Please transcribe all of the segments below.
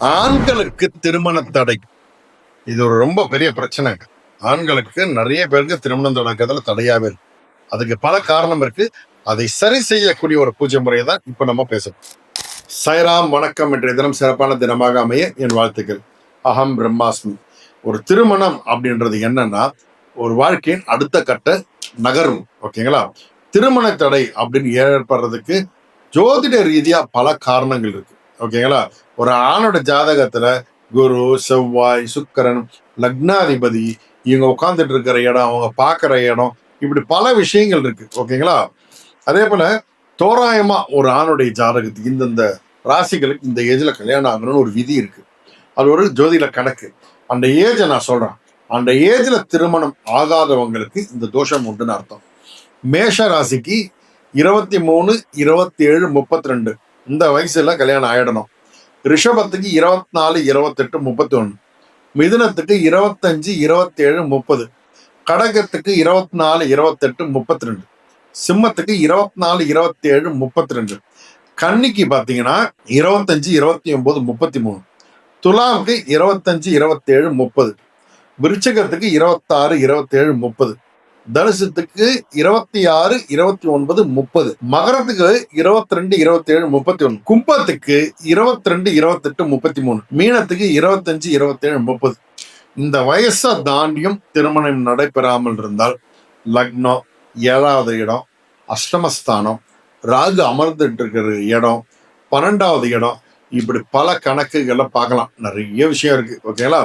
ஆண்களுக்கு திருமண தடை இது ஒரு ரொம்ப பெரிய பிரச்சனை. ஆண்களுக்கு நிறைய பேருக்கு திருமணம் தொடங்குறதுல தடையாவே இருக்கு. அதுக்கு பல காரணம் இருக்கு. அதை சரி செய்யக்கூடிய ஒரு பூஜை முறையை தான் இப்ப நம்ம பேசணும். சாய்ராம், வணக்கம். இன்றைய தினம் சிறப்பான தினமாக அமைய என் வாழ்த்துக்கள். அகம் பிரம்மாஸ்மி. ஒரு திருமணம் அப்படின்றது என்னன்னா ஒரு வாழ்க்கையின் அடுத்த கட்ட நகரும். ஓகேங்களா? திருமண தடை அப்படின்னு ஏற்படுறதுக்கு ஜோதிட ரீதியா பல காரணங்கள் இருக்கு. ஓகேங்களா? ஒரு ஆணோட ஜாதகத்துல குரு, செவ்வாய், சுக்கிரன், லக்னாதிபதி இவங்க உட்கார்ந்துட்டு இருக்கிற இடம், அவங்க பார்க்குற இடம், இப்படி பல விஷயங்கள் இருக்கு. ஓகேங்களா? அதே போல தோராயமா ஒரு ஆணுடைய ஜாதகத்துக்கு இந்தந்த ராசிகளுக்கு இந்த ஏஜ்ல கல்யாணம் ஆகணும்னு ஒரு விதி இருக்கு. அது ஒரு ஜோதிட கணக்கு. அந்த ஏஜை நான் சொல்றேன். அந்த ஏஜ்ல திருமணம் ஆகாதவங்களுக்கு இந்த தோஷம் உண்டுன்னு அர்த்தம். மேஷ ராசிக்கு 23, 27, 32 இந்த வயசுல கல்யாணம் ஆயிடணும். ரிஷபத்துக்கு 24, 28, 31, மிதுனத்துக்கு 25, 27, 30, கடகத்துக்கு 24, 28, 32, சிம்மத்துக்கு 24, 27, 32, கன்னிக்கு பாத்தீங்கன்னா 25, 29, 33, துலாவுக்கு 25, 27, 30, விருச்சகத்துக்கு 26, 27, 30, தனுசத்துக்கு 26, 29, 30, மகரத்துக்கு 22, 27, 31, கும்பத்துக்கு 22, 28, 33, மீனத்துக்கு 25, 27, 30. இந்த வயசை தாண்டியும் திருமணம் நடைபெறாமல் இருந்தால் லக்னம், 7வது இடம், அஷ்டமஸ்தானம், ராகு அமர்ந்துட்டு இருக்கிற இடம், 12வது இடம், இப்படி பல கணக்குகளை பார்க்கலாம். நிறைய விஷயம் இருக்கு. ஓகேங்களா?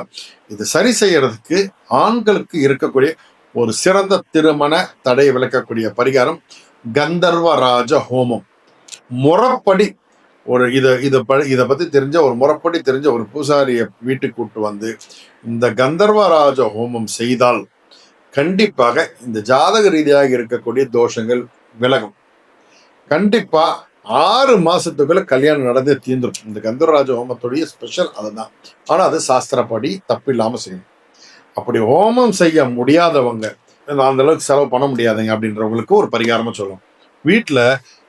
இது சரி செய்யறதுக்கு ஆண்களுக்கு இருக்கக்கூடிய ஒரு சிறந்த திருமண தடையை விளக்கக்கூடிய பரிகாரம் கந்தர்வராஜ ஹோமம். முறைப்படி ஒரு இதை பத்தி தெரிஞ்ச ஒரு முறைப்படி தெரிஞ்ச ஒரு பூசாரியை வீட்டுக்கு கூட்டு வந்து இந்த கந்தர்வராஜ ஹோமம் செய்தால் கண்டிப்பாக இந்த ஜாதக ரீதியாக இருக்கக்கூடிய தோஷங்கள் விலகும். கண்டிப்பா 6 மாசத்துக்குள்ள கல்யாணம் நடந்தே தீர்ந்துடும். இந்த கந்தர்வராஜ ஹோமத்துடைய ஸ்பெஷல் அதுதான். ஆனா அது சாஸ்திரப்படி தப்பு இல்லாம செய்யணும். அப்படி ஹோமம் செய்ய முடியாதவங்க, அந்த அளவுக்கு செலவு பண்ண முடியாதுங்க அப்படின்றவங்களுக்கு ஒரு பரிகாரமா சொல்லுவோம். வீட்டில்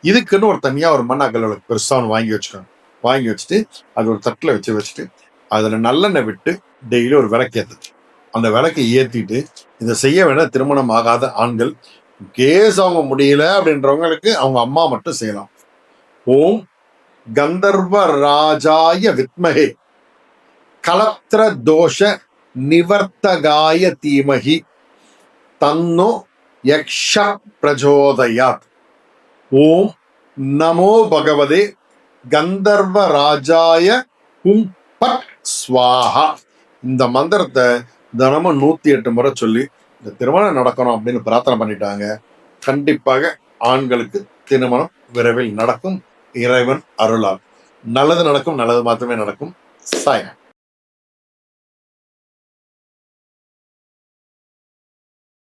இதுக்குன்னு ஒரு தனியா ஒரு மண் அகல் பெருசா ஒன்று வாங்கி வச்சுக்கோங்க. வாங்கி வச்சுட்டு அது ஒரு தட்டில் வச்சுட்டு அதுல நல்லெண்ணெய் விட்டு டெய்லி ஒரு விளக்கு ஏற்று அந்த விளக்கை ஏற்றிட்டு இதை செய்ய வேண்டாம். திருமணம் ஆகாத ஆண்கள் கேஸ் அவங்க முடியல அப்படின்றவங்களுக்கு அவங்க அம்மா மட்டும் செய்யலாம். ஓம் கந்தர்வ ராஜாய வித்மகே கலத்திர தோஷ நிவர்த்தகாய தீமகி தன்னோ யக்ஷ பிரஜோதயாத். ஓம் நமோ பகவதே கந்தர்வ ராஜாய ஹும் பட் ஸ்வாஹா. இந்த மந்திரத்தை தினமும் 108 முறை சொல்லி இந்த திருமணம் நடக்கணும் அப்படின்னு பிரார்த்தனை பண்ணிட்டாங்க. கண்டிப்பாக ஆண்களுக்கு திருமணம் விரைவில் நடக்கும். இறைவன் அருளால் நல்லது நடக்கும். நல்லது மாத்திரமே நடக்கும். சாய்.